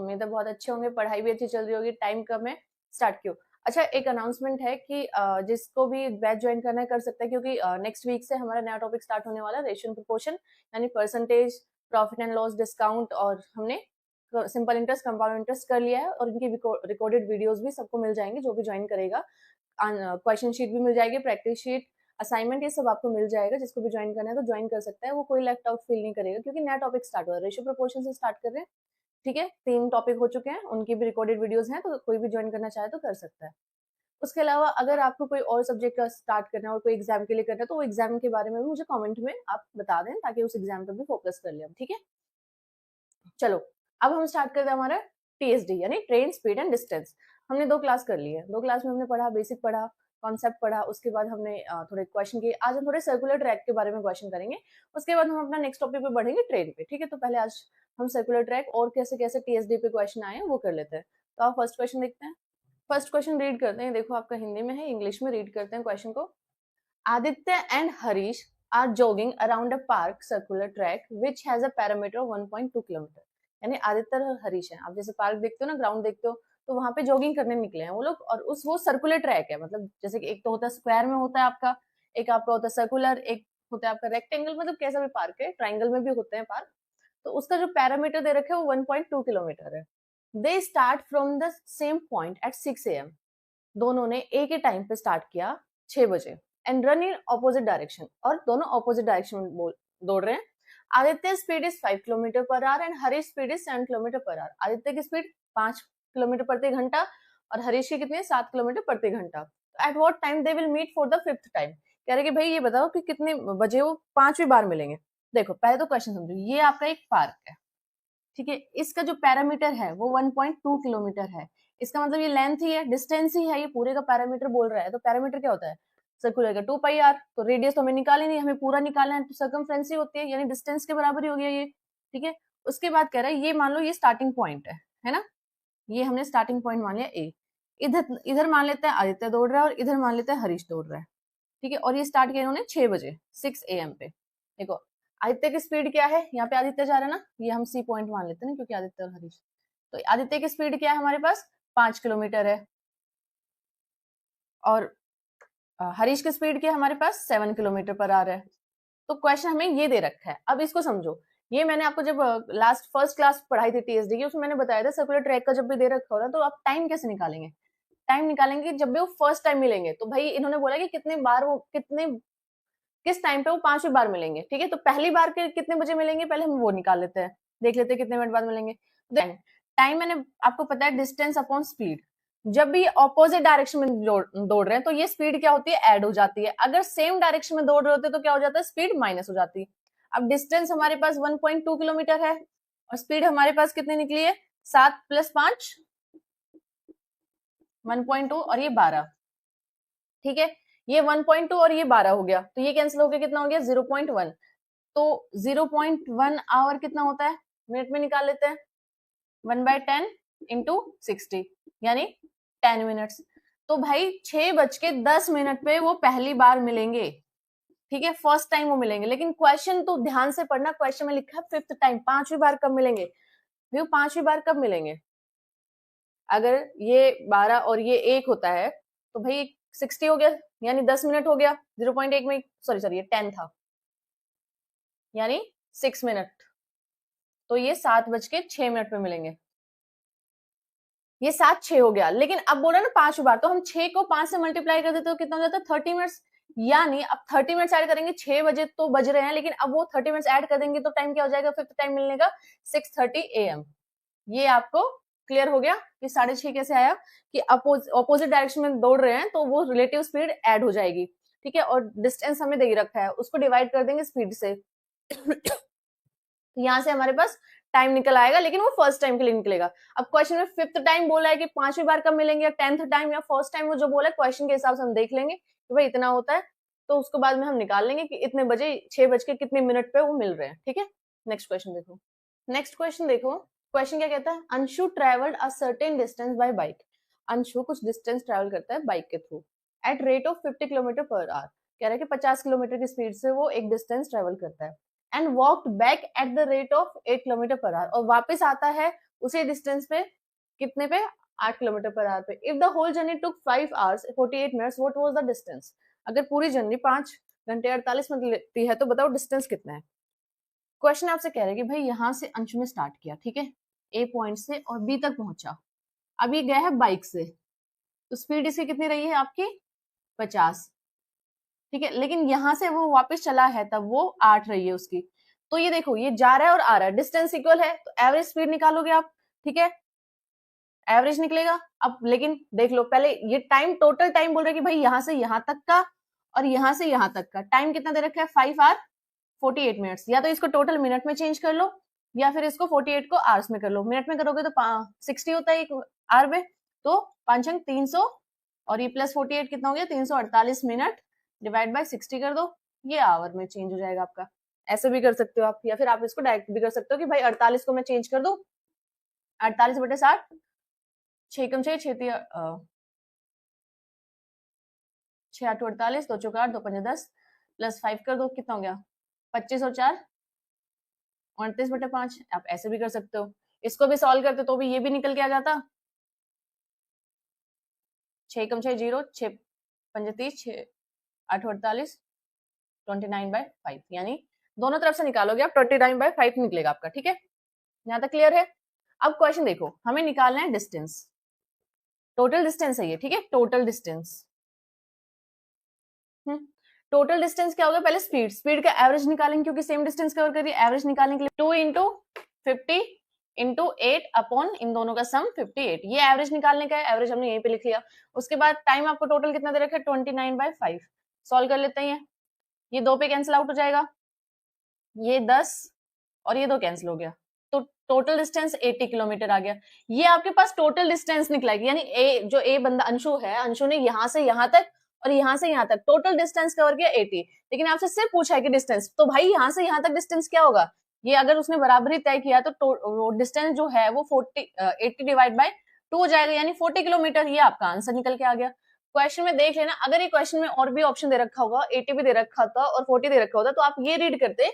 उम्मीद है बहुत अच्छे होंगे, पढ़ाई भी अच्छी चल रही होगी, टाइम कम है, स्टार्ट क्यों। अच्छा, एक अनाउंसमेंट है कि जिसको भी बैच ज्वाइन करना है कर सकता है, क्योंकि नेक्स्ट वीक से हमारा नया टॉपिक स्टार्ट होने वाला है, रेशियो प्रोपोर्शन, यानी percentage, profit and loss, discount, और हमने सिंपल इंटरेस्ट, कंपाउंड इंटरेस्ट कर लिया है, और इनकी रिकॉर्डेड वीडियोस भी सबको मिल जाएंगे जो भी ज्वाइन करेगा। क्वेश्चन शीट भी मिल जाएगी, प्रैक्टिस शीट, असाइनमेंट, ये सब आपको मिल जाएगा। जिसको भी ज्वाइन करना है तो ज्वाइन कर सकता है, वो कोई लेफ्ट आउट फील नहीं करेगा, क्योंकि नया टॉपिक स्टार्ट हो रहा है, रेशियो प्रोपोर्शन से स्टार्ट कर रहे हैं। ठीक है, 3 टॉपिक हो चुके हैं, उनकी भी रिकॉर्डेड वीडियोस हैं, तो कोई भी ज्वाइन करना चाहे तो कर सकता है। उसके अलावा अगर आपको कोई और सब्जेक्ट का स्टार्ट करना है और कोई एग्जाम के लिए करना है, तो वो एग्जाम के बारे में भी मुझे कमेंट में आप बता दें, ताकि उस एग्जाम पर भी फोकस कर ले हम। ठीक है, चलो अब हम स्टार्ट करते हैं हमारा टीएसडी, यानी ट्रेन स्पीड एंड डिस्टेंस। हमने 2 क्लास कर ली है, 2 क्लास में हमने पढ़ा, बेसिक पढ़ा, कॉन्सेप्ट पढ़ा, उसके बाद हमने थोड़े क्वेश्चन किए। आज हम थोड़े सर्कुलर ट्रैक के बारे में क्वेश्चन करेंगे, उसके बाद हम अपना नेक्स्ट टॉपिक पे बढ़ेंगे, ट्रेन पे। ठीक है, तो पहले आज हम सर्कुलर ट्रैक और कैसे कैसे टीएसडी पे क्वेश्चन आए हैं वो कर लेते हैं। तो आप फर्स्ट क्वेश्चन देखते हैं। फर्स्ट क्वेश्चन रीड करते हैं, देखो आपका हिंदी में है, इंग्लिश में रीड करते हैं क्वेश्चन को। Aditya and Harish are jogging around a park circular track which has a parameter 1.2 kilometre. यानी आदित्य और हरीश है, आप जैसे पार्क देखते हो ना, ग्राउंड देखते हो, तो वहां पे जॉगिंग करने निकले हैं वो लोग, और उस वो सर्कुलर ट्रैक है, मतलब जैसे कि एक तो होता है स्क्वायर में होता है आपका, एक आपका होता है सर्कुलर, एक होता है आपका रेक्टेंगल, मतलब कैसा भी पार्क है, ट्राइंगल में भी होते हैं पार्क। तो उसका जो पैरामीटर दे रखे है वो 1.2 किलोमीटर है। They start from the same point at 6 AM। दोनों ने एक ही टाइम पे स्टार्ट किया, 6 बजे, and run in opposite direction, और दोनों ऑपोजिट डायरेक्शन में दौड़ रहे हैं। Aditya speed is 5 kilometre per our and Harish speed is 7 kilometre per our. Aditya की स्पीड 5 किलोमीटर प्रति घंटा और हरीश की कितनी, 7 किलोमीटर प्रति घंटा। At what time they will meet for the 5th time. कह रहे कि भाई ये बताओ कि कितने बजे वो 5वीं बार मिलेंगे। देखो पहले तो क्वेश्चन समझो, ये आपका एक पार्क है, ठीक है, इसका जो पैरामीटर है वो 1.2 किलोमीटर है। इसका मतलब ये लेंथ ही है, डिस्टेंस ही है, ये पूरे का पैरामीटर बोल रहा है। तो पैरामीटर क्या होता है, सर्कुलर का 2πr। तो रेडियस तो हमें निकाली नहीं, हमें पूरा निकालना है, तो सर्कमफ्रेंस ही होती है, यानी डिस्टेंस के बराबर ही हो गया ये। ठीक है, उसके बाद कह रहा है ये मान लो ये स्टार्टिंग पॉइंट है ना, ये हमने स्टार्टिंग पॉइंट मान लिया ए। इधर इधर मान लेते हैं आदित्य दौड़ रहा है, और इधर मान लेते हैं हरीश दौड़ रहा है। ठीक है, और ये स्टार्ट किया इन्होंने 6 बजे, 6 AM पे। देखो आदित्य की स्पीड क्या है, यहाँ पे आदित्य जा रहा है ना, ये हम सी पॉइंट मान लेते हैं ना, क्योंकि आदित्य और हरीश। तो आदित्य की स्पीड क्या है हमारे पास, 5 किलोमीटर है, और हरीश की स्पीड क्या है हमारे पास, 7 किलोमीटर पर आ रहा है। तो क्वेश्चन हमें ये दे रखा है, अब इसको समझो। ये मैंने आपको जब लास्ट फर्स्ट क्लास पढ़ाई थी टीएसडी की, उसमें मैंने बताया था सर्कुलर ट्रैक का जब भी दे रखा होगा तो आप टाइम कैसे निकालेंगे। टाइम निकालेंगे जब भी वो फर्स्ट टाइम मिलेंगे, तो भाई इन्होंने बोला कि कितने बार वो किस टाइम पे वो 5वीं बार मिलेंगे। ठीक है, तो पहली बार के कितने बजे मिलेंगे, पहले हम वो निकाल लेते हैं, देख लेते हैं कितने मिनट बाद मिलेंगे। टाइम मैंने आपको पता है डिस्टेंस अपॉन स्पीड। जब भी ऑपोजिट डायरेक्शन में दौड़ रहे हैं तो ये स्पीड क्या होती है, ऐड हो जाती है। अगर सेम डायरेक्शन में दौड़ रहे होते तो क्या हो जाता है, स्पीड माइनस हो जाती है। अब डिस्टेंस हमारे पास 1.2 किलोमीटर है, और स्पीड हमारे पास कितनी निकली है, 7 + 5 1.2, और ये 12। ठीक है, ये 1.2 और ये 12 हो गया, तो ये कैंसिल हो गया, कितना हो गया 0.1। तो 0.1 आवर कितना होता है, मिनट में निकाल लेते हैं, 1/10 × 60, यानी 10 मिनट्स। तो भाई 6:10 पे वो पहली बार मिलेंगे। ठीक है, फर्स्ट टाइम वो मिलेंगे, लेकिन क्वेश्चन तो ध्यान से पढ़ना, क्वेश्चन में लिखा है 5th टाइम, 5वीं बार कब मिलेंगे। भाई 5वीं बार कब मिलेंगे, अगर ये 12 और ये 1 होता है तो भाई 60 हो गया, यानी 10 मिनट हो गया। 0.1 में सॉरी ये 10 था, यानी 6 मिनट। तो ये 7:06 पे मिलेंगे, ये 7-6 हो गया। लेकिन अब बोला ना 5 बार, तो हम 6 को 5 से मल्टीप्लाई कर देते तो कितना हो जाता है, 30 मिनट्स। यानी अब 30 मिनट्स ऐड करेंगे, 6 बजे तो बज रहे हैं, लेकिन अब वो 30 मिनट्स ऐड कर देंगे तो टाइम क्या हो जाएगा, 5th टाइम मिलने का 6:30 AM। ये आपको क्लियर हो गया कि 6:30 कैसे आया, कि अपोजिट डायरेक्शन में दौड़ रहे हैं तो वो रिलेटिव स्पीड ऐड हो जाएगी। ठीक है, और डिस्टेंस हमें दे रखा है, उसको डिवाइड कर देंगे स्पीड से। यहाँ से हमारे पास टाइम निकल आएगा, लेकिन वो फर्स्ट टाइम के लिए निकलेगा। अब क्वेश्चन में 5th टाइम बोला है कि 5वीं बार कब मिलेंगे, या 10th टाइम या फर्स्ट टाइम, वो जो बोला है क्वेश्चन के हिसाब से हम देख लेंगे कि भाई इतना होता है, तो उसको बाद में हम निकाल लेंगे कि इतने बजे 6 बज के कितने मिनट पे वो मिल रहे हैं। ठीक है, नेक्स्ट क्वेश्चन देखो। नेक्स्ट क्वेश्चन देखो, क्वेश्चन क्या कहता है, Anshu travelled a certain distance by bike. Anshu कुछ डिस्टेंस ट्रेवल करता है बाइक के through at rate of 50 kilometre per our. कह रहा है कि 50 किलोमीटर की स्पीड से वो एक डिस्टेंस ट्रेवल करता है, and walked back at the rate of 8 kilometre per hour, और वापस आता है उसी डिस्टेंस पे कितने पे 8 किलोमीटर पर आवर पे। If the whole journey took 5 hours 48 minutes what was the distance. अगर पूरी जर्नी 5 घंटे 48 मिनट लेती है तो बताओ डिस्टेंस कितना है। क्वेश्चन आपसे कह रहे हैं कि भाई यहाँ से अंशु ने स्टार्ट किया, ठीक है, ए पॉइंट से और बी तक पहुंचा। अब ये गया है बाइक से, तो स्पीड इसकी कितनी रही है आपकी 50, ठीक है, लेकिन यहां से वो वापस चला है तब वो 8 रही है उसकी। तो ये देखो ये जा रहा है और आ रहा है, डिस्टेंस इक्वल है, तो एवरेज स्पीड निकालोगे आप, ठीक है, एवरेज निकलेगा। अब लेकिन देख लो पहले ये टाइम, टोटल टाइम बोल रहे कि भाई यहां से यहां तक का और यहां से यहां तक का टाइम कितना दे रखा है 5 hour 48 मिनट्स। या तो इसको टोटल मिनट में चेंज कर लो या फिर इसको 48 को आवर्स में कर लो। मिनट में करोगे तो 60 होता है एक आवर में, तो 5 अंक 300 और ये प्लस 48 कितना हो गया 348 मिनट डिवाइड बाय 60 कर दो, ये आवर में चेंज हो जाएगा आपका। ऐसे भी कर सकते हो आप, या फिर आप इसको डायरेक्ट भी कर सकते हो कि भाई 48 को मैं चेंज कर दूं 48/60, 6 कम 6 6 8 48, 2 चौका 8, 2 पंजे 10 प्लस 5 कर दो, कितना हो गया 25 और 4 29/5। आप ऐसे भी कर सकते हो, इसको भी सॉल्व करते तो भी ये भी निकल के आ जाता, 6 कम 6 0, 6 पंजे 30, 6 8 48, 29/5, यानी दोनों तरफ से निकालोगे आप 29/5 निकलेगा आपका, ठीक है, यहाँ तक क्लियर है। अब क्वेश्चन देखो, हमें निकालना है डिस्टेंस, टोटल डिस्टेंस है ये, ठीक है, टोटल डिस्टेंस। टोटल डिस्टेंस क्या होगा, पहले स्पीड, स्पीड का एवरेज निकालेंगे क्योंकि सेम डिस्टेंस कवर करिए। एवरेज निकालने के लिए 2 इंटू 50 इंटू 8 अपॉन इन दोनों का सम 58, ये एवरेज निकालने का है, एवरेज हमने यहीं पे लिख लिया। उसके बाद टाइम आपको टोटल कितना दे रखा है 29/5, सॉल्व कर लेते हैं, ये 2 पे कैंसिल आउट हो जाएगा, ये 10 और ये 2 कैंसिल हो गया, तो टोटल डिस्टेंस 80 किलोमीटर आ गया। ये आपके पास टोटल डिस्टेंस निकला है, यानी ए जो ए बंदा अंशु है, अंशु ने यहां से यहां तक और यहां से यहां तक टोटल डिस्टेंस कवर किया 80। लेकिन आपसे सिर्फ पूछा है कि डिस्टेंस, तो भाई यहां से यहां तक डिस्टेंस क्या होगा, ये अगर उसने बराबरी तय किया तो डिस्टेंस जो है वो 80 डिवाइड बाय 2 हो जाएगा, यानी 40 किलोमीटर। ये आपका आंसर निकल के आ गया। क्वेश्चन में देख लेना, अगर ये क्वेश्चन में और भी ऑप्शन दे रखा होगा, 80 भी दे रखा था और 40 दे रखा होता, तो आप ये रीड करते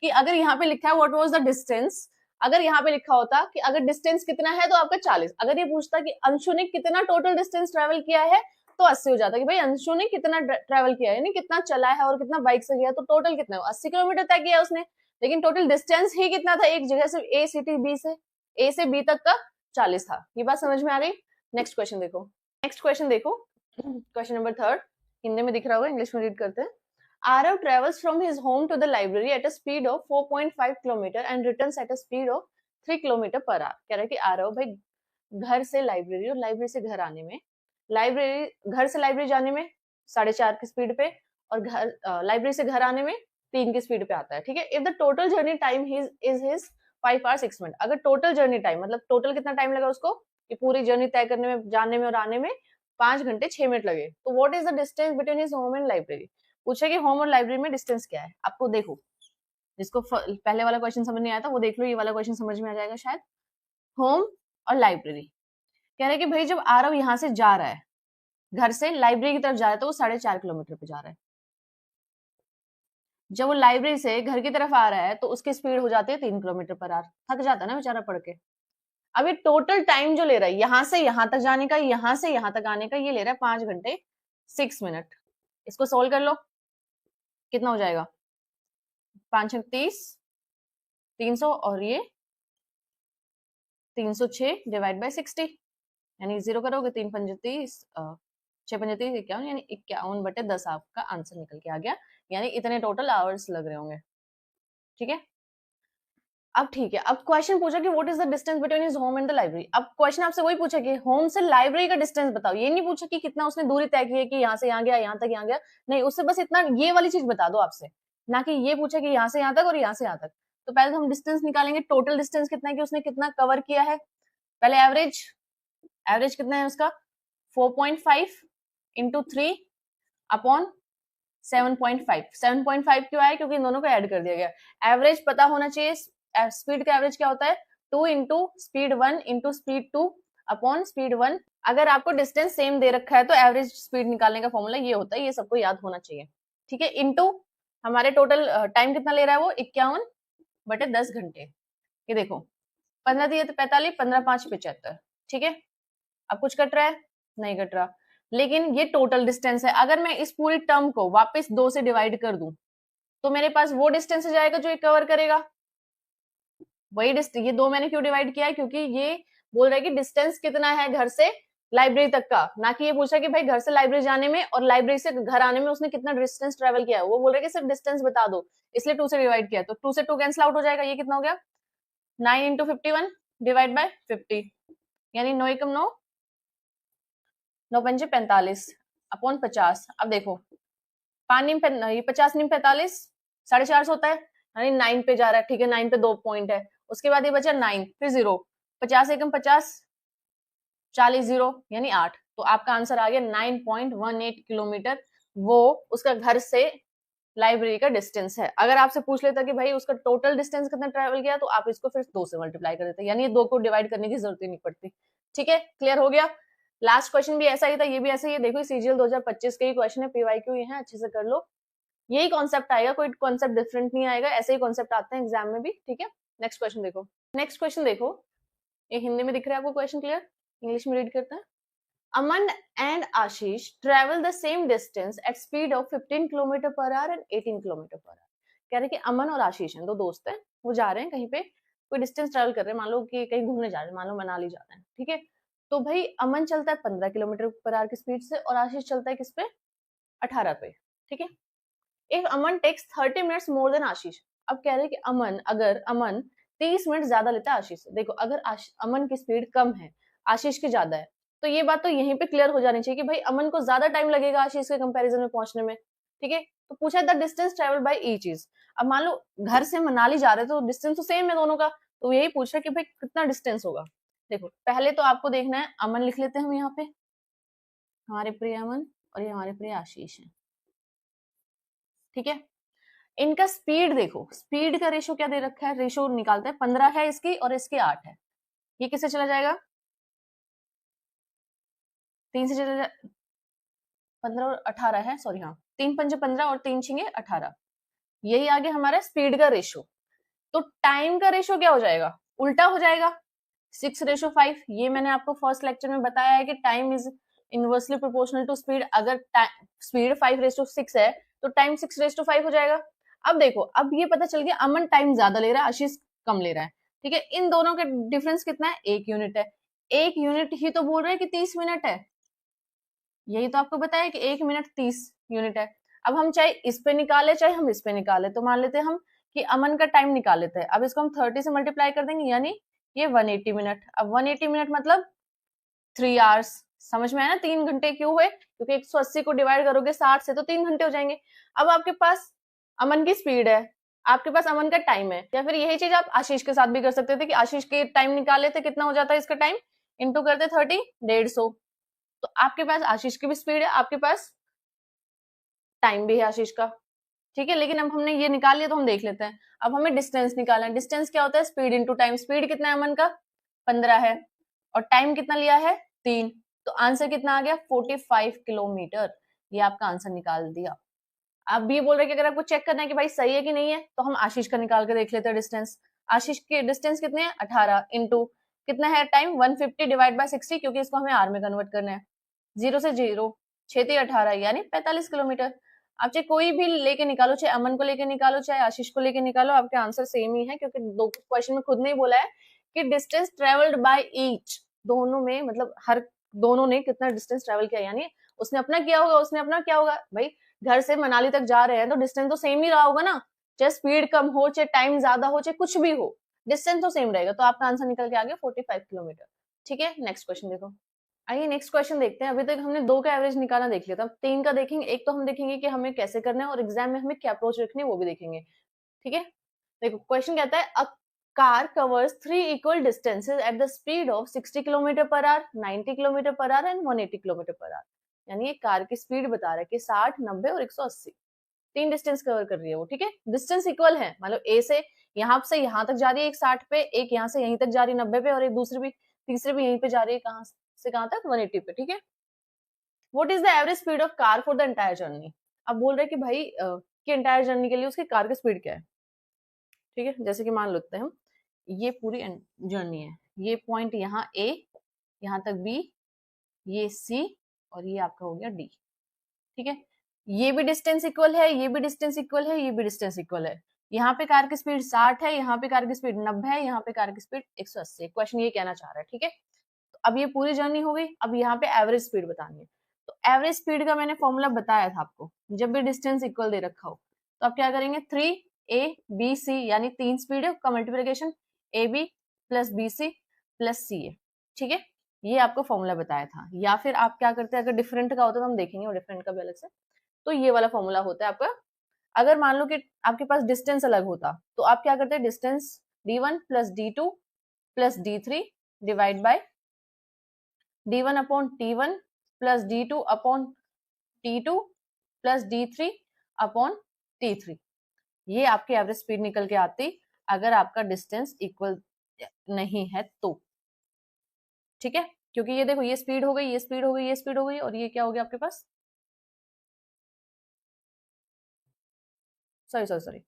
कि अगर यहाँ पे लिखा है व्हाट वाज द डिस्टेंस, अगर यहाँ पे लिखा होता कि अगर डिस्टेंस कितना है तो आपका 40, अगर ये पूछता कि अंशु ने कितना टोटल डिस्टेंस ट्रेवल किया है तो 80 हो जाता कि भाई अंशु ने कितना ट्रेवल किया है, यानी कितना चला है और कितना बाइक से गया, तो टोटल कितना है 80 किलोमीटर तय किया उसने। लेकिन टोटल डिस्टेंस ही कितना था एक जगह से ए सिटी बी से ए से बी तक का 40 था। ये बात समझ में आ गई। नेक्स्ट क्वेश्चन देखो, नेक्स्ट क्वेश्चन देखो, क्वेश्चन नंबर 3 हिंदी में दिख रहा होगा, इंग्लिश में रीड करते हैं। Arav travels from his home to the library at a speed of 4.5 kilometre and returns at a speed of 3 kilometre per our. कह रहा है कि आरव भाई घर से लाइब्रेरी और लाइब्रेरी से घर आने में, लाइब्रेरी घर से लाइब्रेरी जाने में 4.5 की स्पीड पे और घर लाइब्रेरी से घर आने में 3 की स्पीड पे आता है, ठीक है। If the total journey time is his 5 hours 6 minutes, अगर टोटल जर्नी टाइम मतलब टोटल कितना टाइम लगा उसको ये पूरी जर्नी तय करने में, जाने में और आने में 5 घंटे 6 मिनट लगे, तो what is the distance between his home and library. पूछे कि होम और लाइब्रेरी में डिस्टेंस क्या है। आपको देखो, जिसको पहले वाला क्वेश्चन समझ नहीं आया था वो देख लो, ये वाला क्वेश्चन समझ में आ जाएगा शायद। होम और लाइब्रेरी, कह रहे हैं कि भाई जब आरव यहाँ से जा रहा है, घर से लाइब्रेरी की तरफ जा रहा है, तो वो 4.5 किलोमीटर पे जा रहा है। जब वो लाइब्रेरी से घर की तरफ आ रहा है तो उसकी स्पीड हो जाती है 3 किलोमीटर पर आवर। थक जाता है ना बेचारा पढ़ के। अब ये टोटल टाइम जो ले रहा है यहां से यहां तक जाने का, यहां से यहां तक आने का, ये ले रहा है 5 घंटे 6 मिनट। इसको सोल्व कर लो, कितना हो जाएगा 5 30, 300 और ये 306 डिवाइड बाय 60, यानी 0 करोगे 3 पंजे 30, 6 पंजे 30 51, यानी 51/10 आपका आंसर निकल के आ गया। यानी इतने टोटल आवर्स लग रहे होंगे, ठीक है। अब ठीक है, अब क्वेश्चन पूछा कि what is the distance between his home and the library. अब क्वेश्चन आपसे वही पूछा कि होम से लाइब्रेरी का डिस्टेंस बताओ, ये नहीं पूछा कि कितना उसने दूरी तय की है कि यहाँ से यहाँ गया, यहाँ तक यहाँ गया, नहीं, उससे बस इतना ये वाली चीज बता दो आपसे, ना कि ये पूछा कि यहाँ से यहाँ तक और यहाँ से यहाँ तक। तो पहले तो हम डिस्टेंस निकालेंगे, टोटल डिस्टेंस कितना है कि उसने कितना कवर किया है। पहले एवरेज, एवरेज कितना है उसका 4.5 इंटू 3 अपॉन 7.5। 7.5 क्यों आया, क्योंकि इन दोनों को ऐड कर दिया गया। एवरेज पता होना चाहिए, स्पीड का एवरेज क्या होता है 2 into speed 1 into speed 2 upon speed 1। अगर आपको डिस्टेंस सेम दे रखा है तो एवरेज स्पीड निकालने का फॉर्मूला ये होता है, ये सबको याद होना चाहिए, ठीक है। इंटू हमारे टोटल टाइम कितना ले रहा है वो 51/10 घंटे। ये देखो 15 दिए तो 45, 15 5 75, ठीक है। अब कुछ कट रहा है? नहीं कट रहा। लेकिन ये टोटल डिस्टेंस है। अगर मैं इस पूरी टर्म को वापस 2 से डिवाइड कर दूं तो मेरे पास वो डिस्टेंस आ जाएगा जो ये कवर करेगा। वही डिस्टेंस, ये 2 मैंने क्यों डिवाइड किया है, क्योंकि ये बोल रहा है कि डिस्टेंस कितना है घर से लाइब्रेरी तक का, ना कि ये पूछ रहा है कि भाई घर से लाइब्रेरी जाने में और लाइब्रेरी से घर आने में उसने कितना डिस्टेंस ट्रेवल किया है। वो बोल रहा है कि सिर्फ डिस्टेंस बता दो, इसलिए 2 से डिवाइड किया। तो 2 से 2 कैंसिल आउट हो जाएगा। ये कितना हो गया? 9 इंटू 51 डिवाइड बाय 50, यानी 9 एकम 9, 9 पंजे 45 अपॉन 50। अब देखो 5 नीम 50 नीम 45, 450 होता है, यानी 9 पे जा रहा है, ठीक है। 9 पे 2 पॉइंट है। उसके बाद ये बचा 9, फिर 0, 50 एकम 50, 40 0, यानी 8। तो आपका आंसर आ गया 9.18 किलोमीटर। वो उसका घर से लाइब्रेरी का डिस्टेंस है। अगर आपसे पूछ लेता कि भाई उसका टोटल डिस्टेंस कितना ट्रेवल किया, तो आप इसको फिर 2 से मल्टीप्लाई कर देते, यानी ये 2 को डिवाइड करने की जरूरत ही नहीं पड़ती। ठीक है, क्लियर हो गया। लास्ट क्वेश्चन भी ऐसा ही था, ये भी ऐसा ही है। देखो सीजीएल 2025 के ही क्वेश्चन है, पीवाईक्यू ये है, अच्छे से कर लो। यही कॉन्सेप्ट आएगा, कोई कॉन्सेप्ट डिफरेंट नहीं आएगा, ऐसे ही कॉन्सेप्ट आते हैं एग्जाम में भी। ठीक है, नेक्स्ट क्वेश्चन देखो। नेक्स्ट क्वेश्चन देखो, ये हिंदी में दिख रहा है आपको क्वेश्चन, क्लियर? इंग्लिश में रीड करते हैं। Aman and Ashish travel the same distance at speed of 15 km per hour and 18 km per hour. कह रहे कि अमन और आशीष हैं, दो दोस्त हैं, वो जा रहे हैं कहीं पे, कोई डिस्टेंस ट्रेवल कर रहे हैं, मान लो कि कहीं घूमने जा रहे हैं, मान लो मनाली जा रहे हैं, ठीक है। तो भाई अमन चलता है 15 किलोमीटर पर आवर की स्पीड से और आशीष चलता है किस पे? 18 पे, ठीक है। If Aman takes 30 minutes more then Ashish, अब कह रहे कि अगर अमन 30 मिनट ज्यादा लेता है आशीष से। देखो अगर अमन की स्पीड कम है, आशीष की ज्यादा है, तो ये बात तो यहीं पे क्लियर हो जानी चाहिए कि भाई अमन को ज्यादा टाइम लगेगा आशीष के कंपैरिजन में पहुंचने में, ठीक है। तो पूछा the distance travel by each is. अब मान लो घर से मनाली जा रहे हैं तो डिस्टेंस तो सेम है दोनों का, तो यही पूछ रहा है कि भाई कितना डिस्टेंस होगा। देखो पहले तो आपको देखना है, अमन लिख लेते हैं हम यहाँ पे, हमारे प्रिय अमन, और ये हमारे प्रिय आशीष है, ठीक है। इनका स्पीड देखो, स्पीड का रेशो क्या दे रखा है, रेशो निकालते हैं, 15 है इसकी और इसकी 8 है। ये किससे चला जाएगा? 3 से चला जाए, 15 और 18 है, सॉरी हाँ, 3 पंजे 15 और 3 छिंगे 18, यही आगे हमारा स्पीड का रेशो। तो टाइम का रेशो क्या हो जाएगा? उल्टा हो जाएगा, 6:5। ये मैंने आपको फर्स्ट लेक्चर में बताया है कि time is inversely proportional to speed. अगर स्पीड 5:6 है तो टाइम 6:5 हो जाएगा। अब देखो, अब ये पता चल गया अमन टाइम ज्यादा ले रहा है, आशीष कम ले रहा है, ठीक है। इन दोनों के डिफरेंस कितना है? 1 यूनिट है। 1 यूनिट ही तो बोल रहे हैं कि 30 मिनट है, यही तो आपको बताया कि 1 मिनट 30 यूनिट है। अब हम चाहे इस पे निकाले चाहे हम इस पे निकाले, तो मान लेते हैं हम कि अमन का टाइम निकाल लेते हैं। अब इसको हम 30 से मल्टीप्लाई कर देंगे, यानी ये 180 मिनट। अब 180 मिनट मतलब 3 आवर्स। समझ में आया ना 3 घंटे क्यों हुए? क्योंकि 180 को डिवाइड करोगे 60 से तो 3 घंटे हो जाएंगे। अब आपके पास अमन की स्पीड है, आपके पास अमन का टाइम है, या फिर यही चीज आप आशीष के साथ भी कर सकते थे कि आशीष के टाइम निकाल लेते, कितना हो जाता है इसका टाइम, इंटू करते 30, 150। तो आपके पास आशीष की भी स्पीड है, आपके पास टाइम भी है आशीष का, ठीक है। लेकिन अब हमने ये निकाल लिया तो हम देख लेते हैं। अब हमें डिस्टेंस निकालना है। डिस्टेंस क्या होता है? Speed into time. स्पीड कितना है अमन का? 15 है, और टाइम कितना लिया है? 3। तो आंसर कितना आ गया? 45 किलोमीटर। ये आपका आंसर निकाल दिया। आप ये बोल रहे कि अगर आपको चेक करना है कि भाई सही है कि नहीं है, तो हम आशीष का निकाल के देख लेते हैं डिस्टेंस। आशीष के डिस्टेंस कितने हैं? 18 इंटू कितना है टाइम? 150 डिवाइड बाय 60, क्योंकि इसको हमें आर में कन्वर्ट करना है। 0 से 0, 6 18, यानी 45 किलोमीटर। आप चाहे कोई भी लेके निकालो, चाहे अमन को लेके निकालो चाहे आशीष को लेके निकालो, आपके आंसर सेम ही है, क्योंकि दो क्वेश्चन में खुद ने ही बोला है कि डिस्टेंस ट्रेवल्ड बाय ईच, दोनों में मतलब हर दोनों ने कितना डिस्टेंस ट्रेवल किया, यानी उसने अपना किया होगा, उसने अपना क्या होगा। भाई घर से मनाली तक जा रहे हैं तो डिस्टेंस तो सेम ही रहा होगा ना, चाहे स्पीड कम हो, चाहे टाइम ज्यादा हो, चाहे कुछ भी हो, डिस्टेंस तो सेम रहेगा। तो आपका आंसर निकल के आ गया 45 किलोमीटर, ठीक है। नेक्स्ट क्वेश्चन देखो। आइए नेक्स्ट क्वेश्चन देखते हैं। अभी तक हमने 2 का एवरेज निकालना देख लिया था, 3 का देखेंगे। एक तो हम देखेंगे कि हमें कैसे करना है और एग्जाम में हमें क्या अप्रोच रखनी है वो भी देखेंगे, ठीक है। देखो क्वेश्चन कहता है, a car covers 3 equal distances at the speed of 60 kilometre per our, 90 kilometre per our and 180 kilometre per our. यानी ये कार की स्पीड बता रहा है कि 60, 90 और 180, 3 डिस्टेंस कवर कर रही है वो, ठीक है। डिस्टेंस इक्वल है, मतलब ए से यहाँ तक जा रही है एक 60 पे, एक यहाँ से यहीं तक जा रही है 90 पे, और एक तीसरे भी यहीं पे जा रही है कहाँ से कहाँ तक? 180 पे, ठीक है। What is the average speed of car for the entire journey? अब बोल रहे कि भाई कि एंटायर जर्नी के लिए उसकी कार की स्पीड क्या है, ठीक है। जैसे कि मान लेते हैं हम ये पूरी जर्नी है, ये पॉइंट यहाँ A, यहाँ तक B, ये C और ये आपका हो गया D। ठीक है, ये भी डिस्टेंस इक्वल है, ये भी डिस्टेंस इक्वल है, ये भी डिस्टेंस इक्वल है। यहाँ पे कार की स्पीड 60 है, यहाँ पे कार की स्पीड 90 है, यहाँ पे कार की स्पीड 180 है। क्वेश्चन ये कहना चाह रहा है। ठीक है, तो अब ये पूरी जर्नी हो गई। अब यहाँ पे एवरेज स्पीड बतानी है। तो एवरेज स्पीड का मैंने फॉर्मूला बताया था आपको, जब भी डिस्टेंस इक्वल दे रखा हो तो आप क्या करेंगे, 3A, B, C यानी 3 स्पीड का multiplication AB plus BC plus CA। ठीक है, ये आपको फॉर्मूला बताया था। या फिर आप क्या करते हैं, अगर डिफरेंट का होता तो हम देखेंगे, और डिफरेंट का भी अलग से। तो ये वाला फॉर्मूला होता है आपका। अगर मान लो कि आपके पास डिस्टेंस अलग होता तो आप क्या करते हैं, distance D1 plus D2 plus D3 divide by D1 upon T1 plus D2 upon T2 plus D3 upon T3। ये आपकी एवरेज स्पीड निकल के आती अगर आपका डिस्टेंस इक्वल नहीं है तो। ठीक है, क्योंकि ये देखो, ये स्पीड हो गई, ये स्पीड हो गई, ये स्पीड हो गई, और ये क्या हो गया आपके पास, sorry,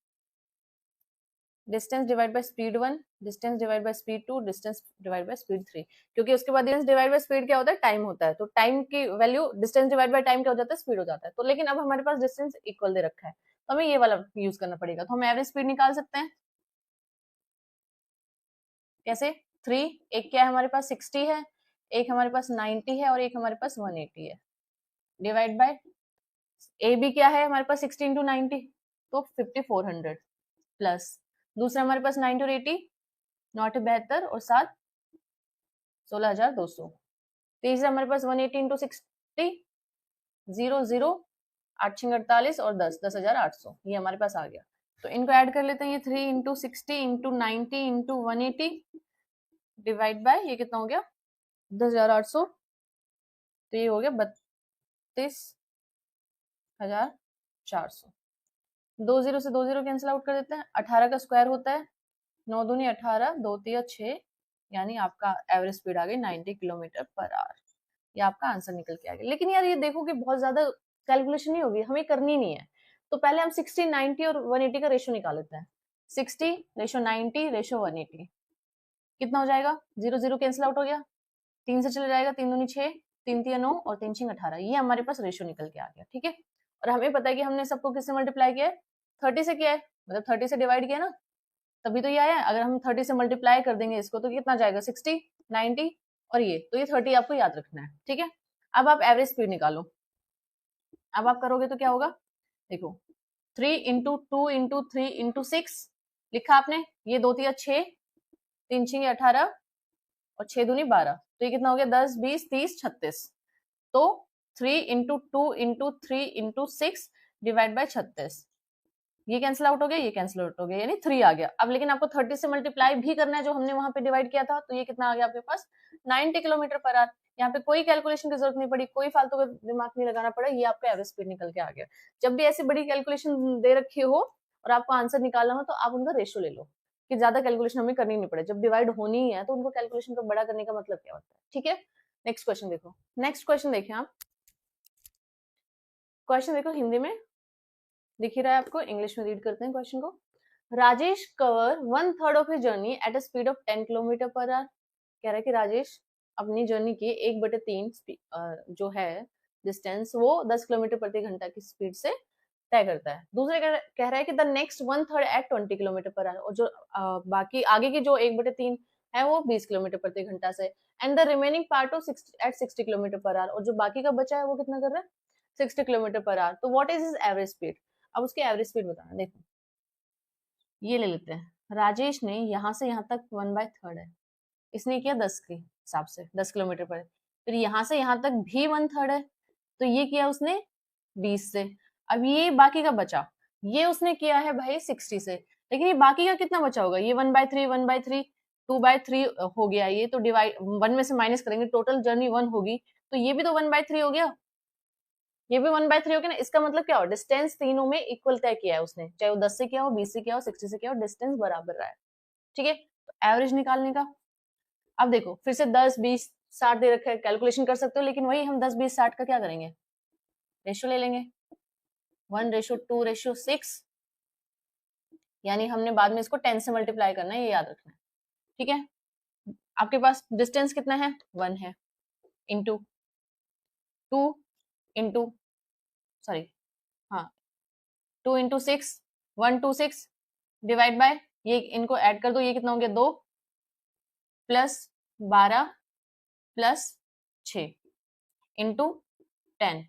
distance divide by speed 1, distance divide by speed 2, distance divide by speed 3। क्योंकि उसके बाद डिस्टेंस डिवाइड बाय स्पीड क्या होता है, टाइम होता है। तो टाइम की value distance divide by time क्या हो जाता है, स्पीड हो जाता है। तो लेकिन अब हमारे पास डिस्टेंस इक्वल दे रखा है तो हमें ये वाला यूज करना पड़ेगा। तो हम एवरेज स्पीड निकाल सकते हैं कैसे, 3, एक क्या है हमारे पास 60 है, एक हमारे पास 90 है और एक हमारे पास 180 है, डिवाइड बाय ए बी क्या है हमारे पास 60 इंटू 90 तो 5400 प्लस दूसरा हमारे पास 90 और 80 9 72 और 7 16200। तीसरा हमारे पास 180 इंटू 60 0 0 8 48 और 10 10800, ये हमारे पास आ गया। तो इनको ऐड कर लेते हैं, ये 3 into 60 into 90 into 180 divide by ये कितना हो गया 10800। तो ये हो गया 32,400। 2 0 से 2 0 कैंसिल आउट कर देते हैं, 18 का स्क्वायर होता है 9 दूनी 18, 2 तिया 6, यानी आपका एवरेज स्पीड आ गई 90 किलोमीटर पर आवर। ये आपका आंसर निकल के आ गया। लेकिन यार ये देखो कि बहुत ज्यादा कैलकुलेशन नहीं होगी, हमें करनी नहीं है। तो पहले हम 60, 90 और 180 का रेशो निकाल लेते हैं। 60 रेशो 90 रेशो 180 कितना हो जाएगा, 0 0 कैंसिल आउट हो गया, 3 से चले जाएगा, 3 दूनी 6, 3 तिया 9 और 3 6 18, ये हमारे पास रेशो निकल के आ गया। ठीक है, और हमें पता है कि हमने सबको किससे मल्टीप्लाई किया है, 30 से किया है, मतलब 30 से डिवाइड किया ना, तभी तो ये आया। अगर हम 30 से मल्टीप्लाई कर देंगे इसको तो कितना जाएगा, 60, 90 और ये, तो ये 30 आपको याद रखना है। ठीक है, अब आप एवरेज स्पीड निकालो। अब आप करोगे तो क्या होगा, देखो 3 इंटू 2 इंटू 3 इंटू 6 लिखा आपने, ये 2 तिया 6, 3 6 18 और 6 दूनी 12, तो ये कितना हो गया 10 20 30 36। तो 3 into 2 into 3 into 6 divide by 36, ये कैंसिल आउट हो गया, ये कैंसिल आउट हो गया, यानी 3 आ गया। अब लेकिन आपको 30 से मल्टीप्लाई भी करना है जो हमने वहां पे डिवाइड किया था, तो ये कितना आ गया आपके पास 90 किलोमीटर पर आवर। यहाँ पे कोई कैलकुलेशन की जरूरत नहीं पड़ी, कोई फालतू का दिमाग नहीं लगाना पड़ा, ये आपका एवरेज स्पीड निकल के आ गया। जब भी ऐसी बड़ी कैलकुलेशन दे रखी हो और आपको आंसर निकालना हो तो आप उनका रेशो ले लो, कि ज्यादा कैलकुलेशन हमें करनी नहीं पड़े। जब डिवाइड होनी ही है तो उनको कैलकुलेशन को बड़ा करने का मतलब क्या होता है। ठीक है, नेक्स्ट क्वेश्चन देखो, नेक्स्ट क्वेश्चन देखें आप, क्वेश्चन देखो हिंदी में दिख ही रहा है आपको, इंग्लिश में रीड करते हैं क्वेश्चन को। Rajesh cover 1/3 of his journey at a speed of 10 kilometre per our. कह रहा है कि राजेश अपनी जर्नी की 1/3 जो है डिस्टेंस वो 10 किलोमीटर प्रति घंटा की स्पीड से तय करता है। दूसरे कह रहा है कि the next 1/3 at 20 kilometre per hour, और जो बाकी आगे की जो 1/3 है वो 20 किलोमीटर प्रति घंटा से, and the remaining part of at 60 kilometre per hour, और जो बाकी का बचा है वो कितना कर रहा है 60 किलोमीटर पर आवर। तो what is his average speed, अब उसकी एवरेज स्पीड बताना। देखो ये ले लेते हैं, राजेश ने यहाँ से यहाँ तक 1/3 है, इसने किया 10 के हिसाब से 10 किलोमीटर पर, फिर यहाँ से यहाँ तक भी 1/3 है, तो ये किया उसने 20 से। अब ये बाकी का बचा, ये उसने किया है भाई 60 से, लेकिन ये बाकी का कितना बचा होगा, ये 1/3 1/3 2/3 हो गया, ये तो डिवाइड 1 में से माइनस करेंगे, टोटल जर्नी 1 होगी, तो ये भी तो 1/3 हो गया, ये भी 1/3 हो गया ना। इसका मतलब क्या हो, डिस्टेंस तीनों में इक्वल तय किया है उसने, चाहे वो 10 से किया हो, 20 से किया हो, 60 से किया हो, डिस्टेंस बराबर रहा है। ठीक है, तो एवरेज निकालने का, अब देखो फिर से 10 20 60 दे रखा है, कैलकुलेशन कर सकते हो, लेकिन वही हम 10 20 60 का क्या करेंगे, रेशो ले लेंगे, 1:2:6, यानी हमने बाद में इसको 10 से मल्टीप्लाई करना है, ये याद रखना है। ठीक है, आपके पास डिस्टेंस कितना है 1 है, इंटू 2 इंटू सॉरी हाँ 2 इंटू 6 126 डिवाइड बाय ये इनको ऐड कर दो, ये कितना हो गया 2 प्लस 12 प्लस 6 इंटू 10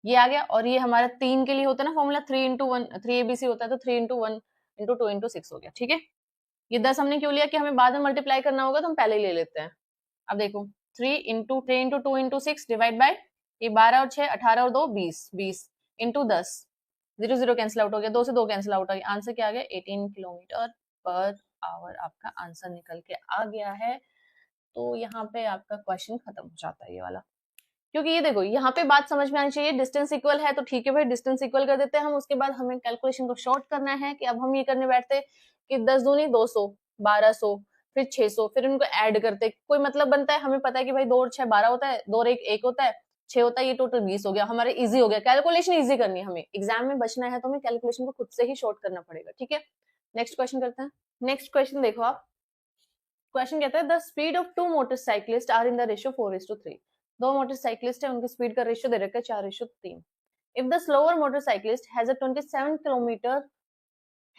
ये आ गया। और ये हमारा 3 के लिए होता है ना फॉर्मूला 3 इंटू 1 3 ABC होता है, तो 3 इंटू 1 इंटू 2 इंटू 6 हो गया। ठीक है, ये 10 हमने क्यों लिया कि हमें बाद में मल्टीप्लाई करना होगा तो हम पहले ही ले लेते हैं। अब देखो 3 इंटू 2 इंटू 6 डिवाइड बाय ये 12 और 6 18 और 2 20 20 इंटू 10 0 0 कैंसिल आउट हो गया, 2 से 2 कैंसिल आउट हो गया, आंसर क्या आ गया 18 किलोमीटर पर आवर आपका आंसर निकल के आ गया है। तो यहाँ पे आपका क्वेश्चन खत्म हो जाता है ये वाला, क्योंकि ये देखो यहाँ पे बात समझ में आनी चाहिए, डिस्टेंस इक्वल है तो ठीक है भाई डिस्टेंस इक्वल कर देते हैं हम। उसके बाद हमें कैलकुलेशन को शॉर्ट करना है कि अब हम ये करने बैठते कि 10 दूनी 200 1200 फिर 600 फिर उनको ऐड करते कोई मतलब बनता है। हमें पता है कि भाई 2 और 6 12 होता है, 2 और 1 1 होता है, 6 होता है, ये टोटल 20 हो गया, हमारे इजी हो गया। कैलकुलेशन इजी करनी है हमें, एग्जाम में बचना है तो हमें कैलकुलेशन को खुद से ही शॉर्ट करना पड़ेगा। ठीक है, नेक्स्ट क्वेश्चन करते हैं। नेक्स्ट क्वेश्चन देखो आप, क्वेश्चन कहता है the speed of 2 motorcyclist are in the ratio 4:3। दो मोटरसाइकिलिस्ट है, उनकी स्पीड का रेशियो दे रखा है 4:3। If the slower motorcyclist has a 27 kilometre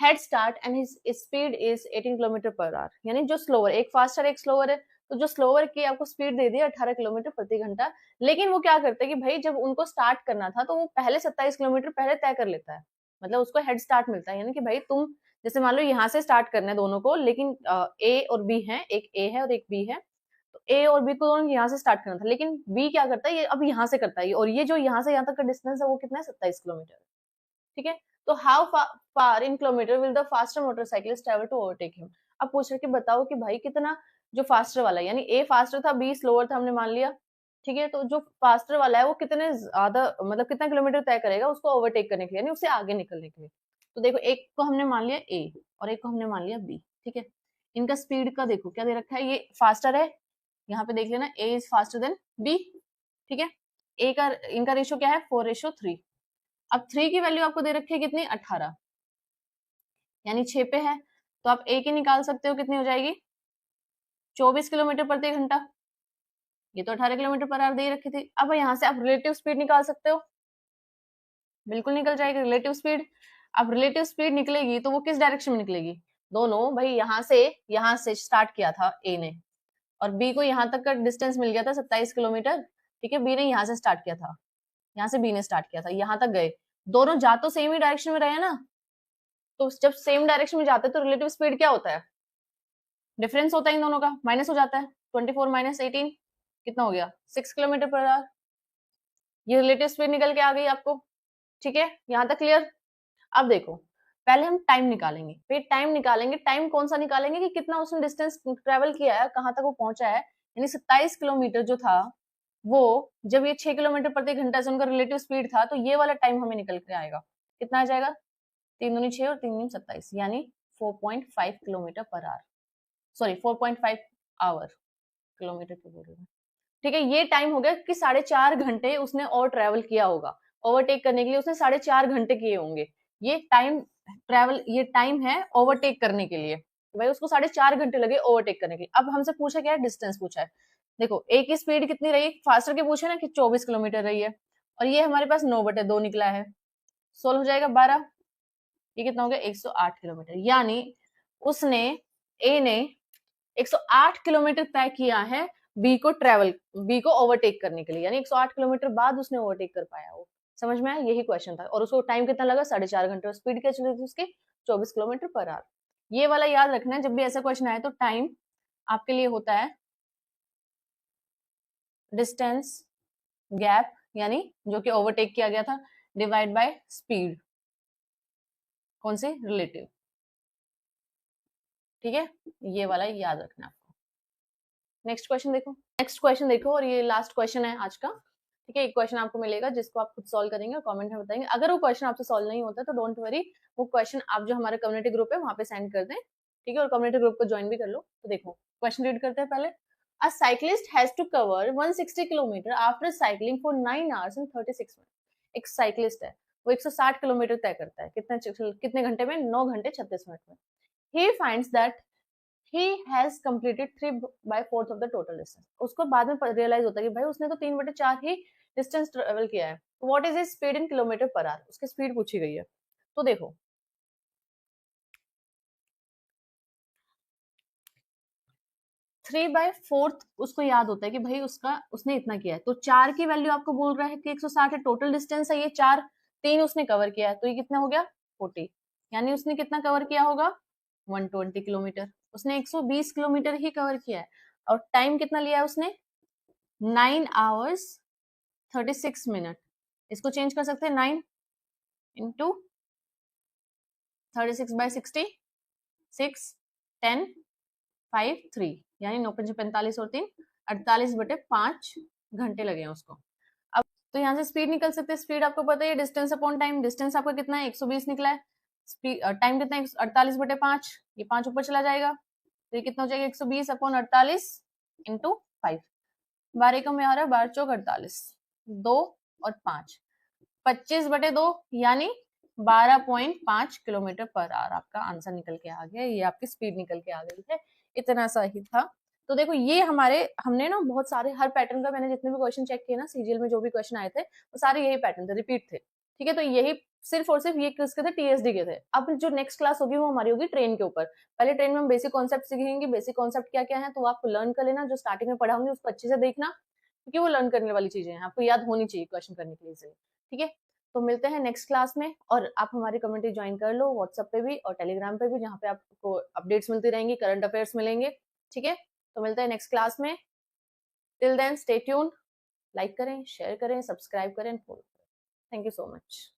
head start and his speed is 18 kilometre per our, यानी जो स्लोअर, एक फास्टर एक स्लोअर है, तो जो स्लोअर की आपको स्पीड दे दी 18 किलोमीटर प्रति घंटा। लेकिन वो क्या करते हैं कि भाई जब उनको स्टार्ट करना था तो वो पहले 27 किलोमीटर पहले तय कर लेता है, मतलब उसको हेड स्टार्ट मिलता है। यानी कि भाई तुम जैसे मान लो यहाँ से स्टार्ट करना है दोनों को, लेकिन ए और बी है, एक ए है और एक बी है, तो ए और बी को दोनों यहाँ से स्टार्ट करना था, लेकिन बी क्या करता है ये अब यहाँ से करता है, और ये जो यहाँ से यहाँ तक का डिस्टेंस है वो कितना है 27 किलोमीटर। ठीक है, तो how far in kilometre will the faster motorcyclist travel to overtake him. अब पूछ रहे कि बताओ कि भाई कितना जो फास्टर वाला है, यानी ए फास्टर था बी स्लोअर था हमने मान लिया, ठीक है, तो जो फास्टर वाला है वो कितने ज्यादा मतलब कितना किलोमीटर तय करेगा उसको ओवरटेक करने के लिए, यानी उससे आगे निकलने के लिए। तो देखो एक को हमने मान लिया ए और एक को हमने मान लिया बी। ठीक है, इनका स्पीड का देखो क्या दे रखा है, ये फास्टर है, यहाँ पे देख लेना ए इज फास्टर देन बी। ठीक है, ए का इनका रेशियो क्या है 4:3। अब 3 की वैल्यू आपको दे रखी है कितनी 18, यानी 6 पे है, तो आप ए की निकाल सकते हो, कितनी हो जाएगी 24 किलोमीटर प्रति घंटा। ये तो 18 किलोमीटर पर आवर दे रखी थी। अब यहाँ से आप रिलेटिव स्पीड निकाल सकते हो, बिल्कुल निकल जाएगी रिलेटिव स्पीड। अब रिलेटिव स्पीड निकलेगी तो वो किस डायरेक्शन में निकलेगी, दोनों भाई यहाँ से स्टार्ट किया था ए ने, और बी को यहाँ तक का डिस्टेंस मिल गया था 27 किलोमीटर। ठीक है, बी ने यहाँ से स्टार्ट किया था, यहाँ से बी ने स्टार्ट किया था, यहाँ तक गए, दोनों जा तो सेम ही डायरेक्शन में रहे ना, तो जब सेम डायरेक्शन में जाते हैं तो रिलेटिव स्पीड क्या होता है, डिफरेंस होता है इन दोनों का, माइनस हो जाता है। 24 माइनस 18 कितना हो गया 6 किलोमीटर पर आवर। ये रिलेटिव स्पीड निकल के आ गई आपको। ठीक है, यहाँ तक क्लियर। अब देखो पहले हम टाइम निकालेंगे, फिर टाइम निकालेंगे, टाइम कौन सा निकालेंगे कि कितना उसने डिस्टेंस ट्रेवल किया है, कहाँ तक वो पहुंचा है, यानी 27 किलोमीटर जो था वो जब ये 6 किलोमीटर प्रति घंटा से उनका रिलेटिव स्पीड था, तो ये वाला टाइम हमें निकल के आएगा, कितना आ जाएगा 3 दूनी 6 और 3 दूनी 27, यानी 4.5 kilometre per our, sorry 4.5 our, kilometre क्यों बोल रही हूँ। ठीक है, ये टाइम हो गया कि 4.5 घंटे उसने और ट्रेवल किया होगा, ओवरटेक करने के लिए उसने 4.5 घंटे किए होंगे। ये टाइम ट्रेवल, ये टाइम है ओवरटेक करने के लिए, भाई उसको 4.5 घंटे लगे ओवरटेक करने के लिए। अब हमसे पूछा क्या है, डिस्टेंस पूछा है। देखो ए की स्पीड कितनी रही, फास्टर के पूछे ना कि 24 किलोमीटर रही है, और ये हमारे पास 9/2 निकला है, 16 हो जाएगा 12, ये कितना हो गया 108 किलोमीटर, यानी उसने ए ने 108 किलोमीटर तय किया है बी को ओवरटेक करने के लिए, यानी 108 किलोमीटर बाद उसने ओवरटेक कर पाया। वो समझ में आया, यही क्वेश्चन था। और उसको टाइम कितना लगा 4.5 घंटे, और स्पीड क्या चल रही थी उसकी 24 किलोमीटर पर आवर। ये वाला याद रखना है, जब भी ऐसा क्वेश्चन आए तो टाइम आपके लिए होता है डिस्टेंस गैप, यानी जो कि ओवरटेक किया गया था, डिवाइड बाय स्पीड, कौन सी रिलेटिव। ठीक है, ये वाला याद रखना आपको। नेक्स्ट क्वेश्चन देखो, नेक्स्ट क्वेश्चन देखो, और ये लास्ट क्वेश्चन है आज का। ठीक है, एक क्वेश्चन आपको मिलेगा जिसको आप खुद सॉल्व करेंगे और कमेंट में बताएंगे। अगर वो क्वेश्चन आपसे सॉल्व नहीं होता तो डोंट वरी, वो क्वेश्चन आप जो हमारे कम्युनिटी ग्रुप है वहां पे सेंड कर दें। ठीक है, और कम्युनिटी ग्रुप को ज्वाइन भी कर लो। तो देखो क्वेश्चन रीड करते हैं पहले। A cyclist has to cover 160 kilometre after cycling for 9 hours and 36 minutes। एक साइक्लिस्ट है, वो 160 किलोमीटर तय करता है, कितने घंटे में, 9 घंटे 36 मिनट में। He finds that he has completed 3/4 of the total distance. उसको बाद में रियलाइज होता है कि भाई उसने तो 3/4 ही डिस्टेंस ट्रेवल किया है. What is his speed in kilometre per our, उसकी स्पीड पूछी गई है. तो देखो 3/4 उसको याद होता है कि भाई उसने इतना किया है. तो 4 की वैल्यू आपको बोल रहा है कि 160 है, टोटल डिस्टेंस है ये 4, 3 उसने कवर किया है, तो ये कितना हो गया 40. यानी उसने कितना कवर किया होगा 120 किलोमीटर. उसने 120 किलोमीटर ही कवर किया है. और टाइम कितना लिया है उसने 9 hours 36 मिनट. इसको चेंज कर सकते हैं 9 इंटू 36/60 6 10 5 3 यानी 9×5 = 45 और 3 48/5 घंटे लगे हैं उसको. अब तो यहाँ से स्पीड निकल सकते हैं. स्पीड आपको पता है डिस्टेंस अपॉन टाइम. डिस्टेंस आपका कितना है 120 निकला है. टाइम कितना है 48/5. ये 5 ऊपर चला जाएगा तो ये कितना हो जाएगा 120/48 इंटू 5. 12 एकम में आ रहा है 12 चौक 48 2 और 5 25/2 यानी 12.5 किलोमीटर पर आवर आपका आंसर निकल के आ गया. ये आपकी स्पीड निकल के आ गई है. इतना सा ही था. तो देखो ये हमने ना बहुत सारे हर पैटर्न का मैंने जितने भी क्वेश्चन चेक किए ना सीजीएल में जो भी क्वेश्चन आए थे वो सारे यही पैटर्न थे, रिपीट थे. ठीक है, तो यही सिर्फ और सिर्फ ये किसके थे टीएसडी के थे. अब जो नेक्स्ट क्लास होगी वो हमारी होगी ट्रेन के ऊपर. पहले ट्रेन में हम बेसिक कॉन्सेप्ट सीखेंगे. बेसिक कॉन्सेप्ट क्या क्या है तो आपको लर्न कर लेना. जो स्टार्टिंग में पढ़ाऊंगी उसको अच्छे से देखना क्योंकि वो लर्न करने वाली चीजें हैं, आपको याद होनी चाहिए क्वेश्चन करने के लिए. ठीक है, तो मिलते हैं नेक्स्ट क्लास में. और आप हमारी कम्युनिटी ज्वाइन कर लो व्हाट्सएप पे भी और टेलीग्राम पे भी, जहाँ पे आपको अपडेट्स मिलती रहेंगी, करंट अफेयर्स मिलेंगे. ठीक है, तो मिलते हैं नेक्स्ट क्लास में. Till then stay tuned. Like करें, शेयर करें, सब्सक्राइब करें, फॉलो करें. Thank you so much.